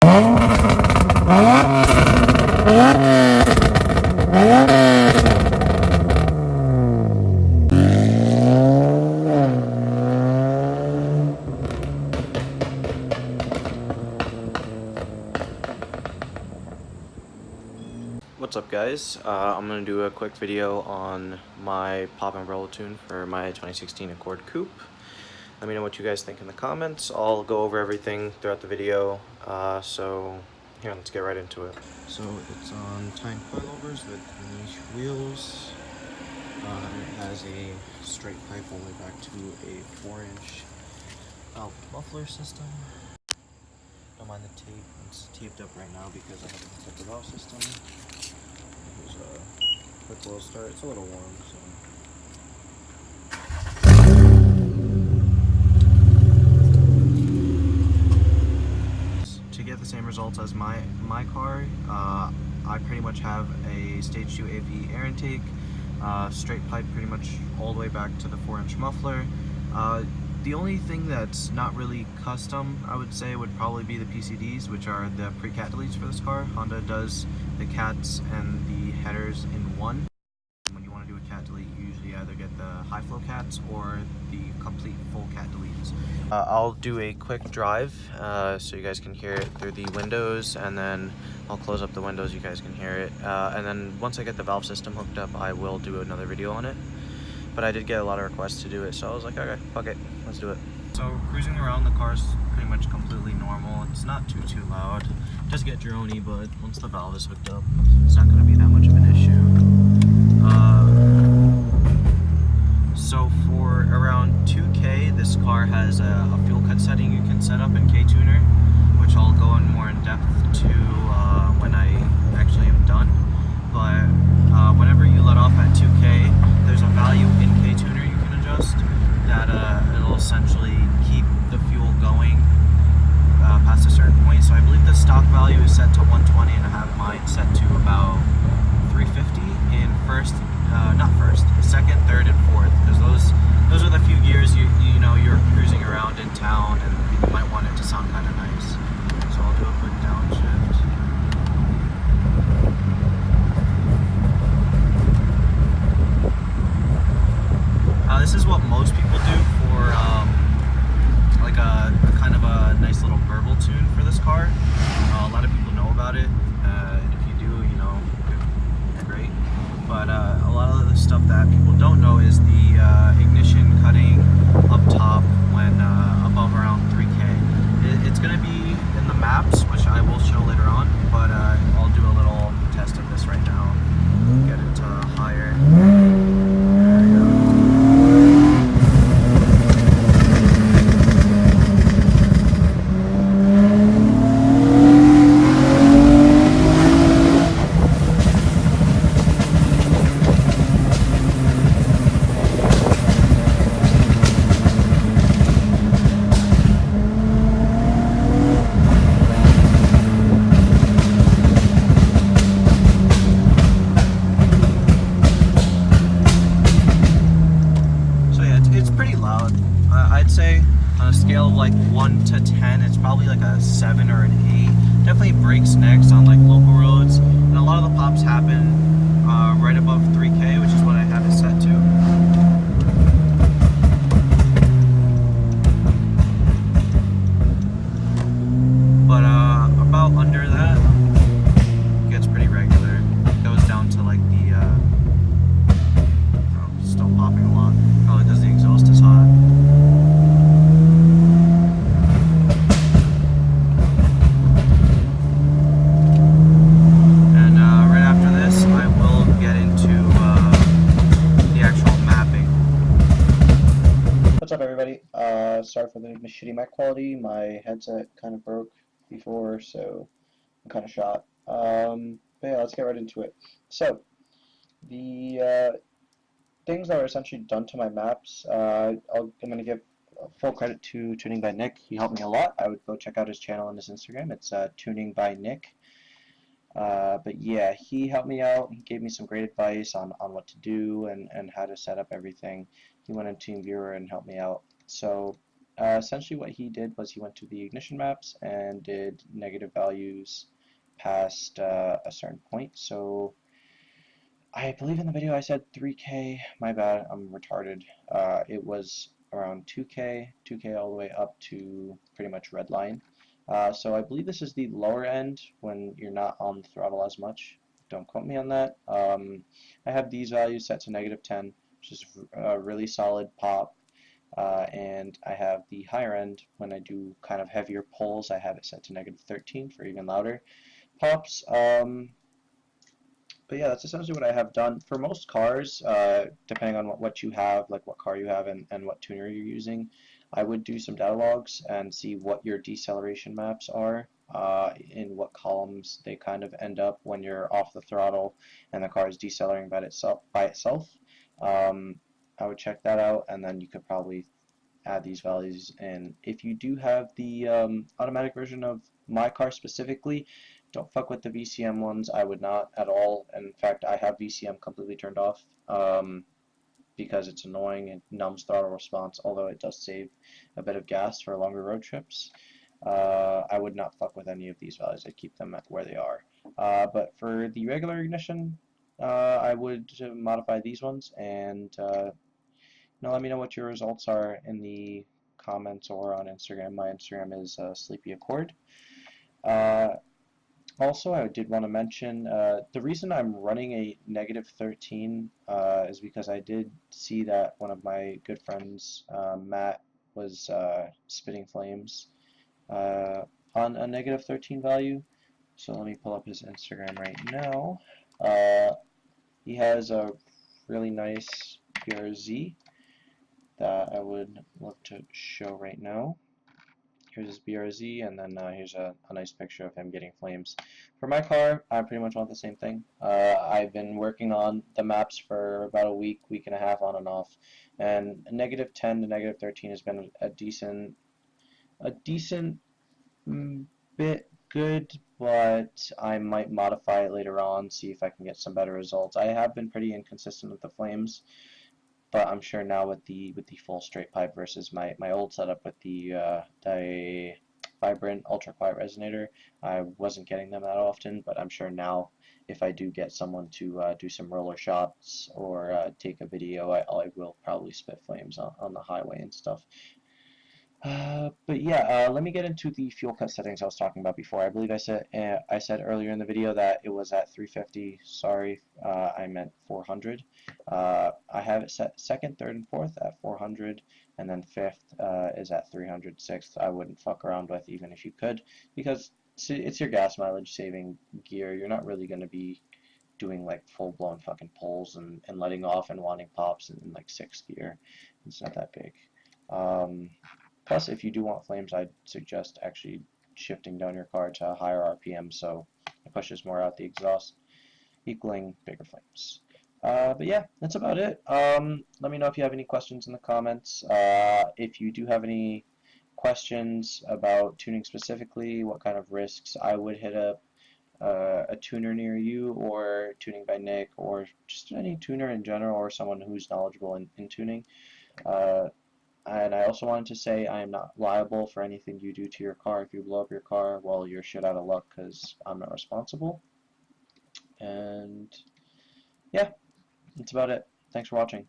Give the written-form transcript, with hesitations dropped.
What's up, guys? I'm going to do a quick video on my pop umbrella tune for my 2016 Accord Coupe. Let me know what you guys think in the comments. I'll go over everything throughout the video, so here, let's get right into it. So it's on Tyne coilovers with niche wheels. It has a straight pipe all the way back to a 4-inch valve muffler system. Don't mind the tape, it's taped up right now because I haven't hooked up the valve system. Here's a quick little start. It's a little warm, so. To get the same results as my car, I pretty much have a Stage 2 AV air intake, straight pipe pretty much all the way back to the 4-inch muffler. The only thing that's not really custom, I would say, would probably be the PCDs, which are the pre-cat deletes for this car. Honda does the cats and the headers in one. When you want to do a cat delete, you usually either get the high flow cats or the complete full cat deletes. I'll do a quick drive so you guys can hear it through the windows, and then I'll close up the windows, you guys can hear it. And then once I get the valve system hooked up, I will do another video on it. But I did get a lot of requests to do it, so I was like, okay, fuck it, let's do it. So cruising around, the car's pretty much completely normal. It's not too loud. It does get droney, but once the valve is hooked up, it's not going to be that much of an issue. So for around 2K, this car has a fuel cut setting you can set up in KTuner, which I'll go in more in depth to when I actually am done. But whenever you let off at 2K, there's a value in KTuner you can adjust that it'll essentially keep the fuel going past a certain point. So I believe the stock value is set to 120, and I have mine set to about 350 in second, third, and fourth, because those are the few gears you know you're cruising around in town, and you might want it to sound kind of nice. So I'll do a quick downshift. This is what most people do for like a kind of a nice little burble tune for this car. A lot of people know about it. If you do, you know, you're great. But a lot of the stuff that people don't know is the ignition cutting up top when above around 3K. It's going to be in the maps, which I will show later on, but I'll do a little test of this right now. Get it to higher. I'd say on a scale of like 1 to 10, it's probably like a 7 or an 8. Definitely brakes next on like local roads, and a lot of the pops happen right above 3K, which is what I have it set to. But about under that, it gets pretty regular. It goes down to like the, oh, still popping a lot. Probably because the exhaust is hot. What's up, everybody? Sorry for the shitty mic quality. My headset kind of broke before, so I'm kind of shot. But yeah, let's get right into it. So, the things that are essentially done to my maps, I'm going to give full credit to Tuning by Nick. He helped me a lot. I would go check out his channel on his Instagram. It's Tuning by Nick. But yeah, he helped me out. He gave me some great advice on what to do and how to set up everything. He went in TeamViewer and helped me out. So Essentially what he did was he went to the ignition maps and did negative values past a certain point. So I believe in the video I said 3K. My bad, I'm retarded. It was around 2K, 2K all the way up to pretty much red line. So I believe this is the lower end when you're not on the throttle as much. Don't quote me on that. I have these values set to -10, which is a really solid pop. And I have the higher end when I do kind of heavier pulls. I have it set to -13 for even louder pops. But yeah, that's essentially what I have done. For most cars, depending on what you have, like what car you have and what tuner you're using, I would do some data logs and see what your deceleration maps are, in what columns they kind of end up when you're off the throttle and the car is decelerating by itself. I would check that out, and then you could probably add these values in. If you do have the automatic version of my car specifically, don't fuck with the VCM ones. I would not at all. In fact, I have VCM completely turned off because it's annoying. It numbs throttle response, although it does save a bit of gas for longer road trips. I would not fuck with any of these values. I'd keep them at where they are. But for the regular ignition, I would modify these ones, and let me know what your results are in the comments or on Instagram. My Instagram is Sleepy Accord. Also, I did want to mention the reason I'm running a -13 is because I did see that one of my good friends, Matt, was spitting flames on a -13 value. So let me pull up his Instagram right now. He has a really nice BRZ that I would love to show right now. Here's his BRZ, and then here's a nice picture of him getting flames. For my car, I pretty much want the same thing. I've been working on the maps for about a week and a half on and off, and -10 to -13 has been a decent bit good, but I might modify it later on, see if I can get some better results. I have been pretty inconsistent with the flames, but I'm sure now with the full straight pipe versus my old setup with the Vibrant ultra quiet resonator, I wasn't getting them that often. But I'm sure now, if I do get someone to do some roller shots or take a video, I will probably spit flames on the highway and stuff. But yeah, let me get into the fuel cut settings I was talking about before. I believe I said earlier in the video that it was at 350. Sorry, I meant 400. I have it set second, third, and fourth at 400, and then fifth is at 300. Sixth, I wouldn't fuck around with even if you could, because it's your gas mileage saving gear. You're not really going to be doing like full-blown fucking pulls and letting off and wanting pops in like sixth gear. It's not that big. Plus, if you do want flames, I'd suggest actually shifting down your car to a higher RPM so it pushes more out the exhaust, equaling bigger flames. But yeah, that's about it. Let me know if you have any questions in the comments. If you do have any questions about tuning specifically, what kind of risks, I would hit up a tuner near you, or Tuning by Nick, or just any tuner in general, or someone who's knowledgeable in tuning. And I also wanted to say I am not liable for anything you do to your car. If you blow up your car, well, you're shit out of luck because I'm not responsible. And yeah, that's about it. Thanks for watching.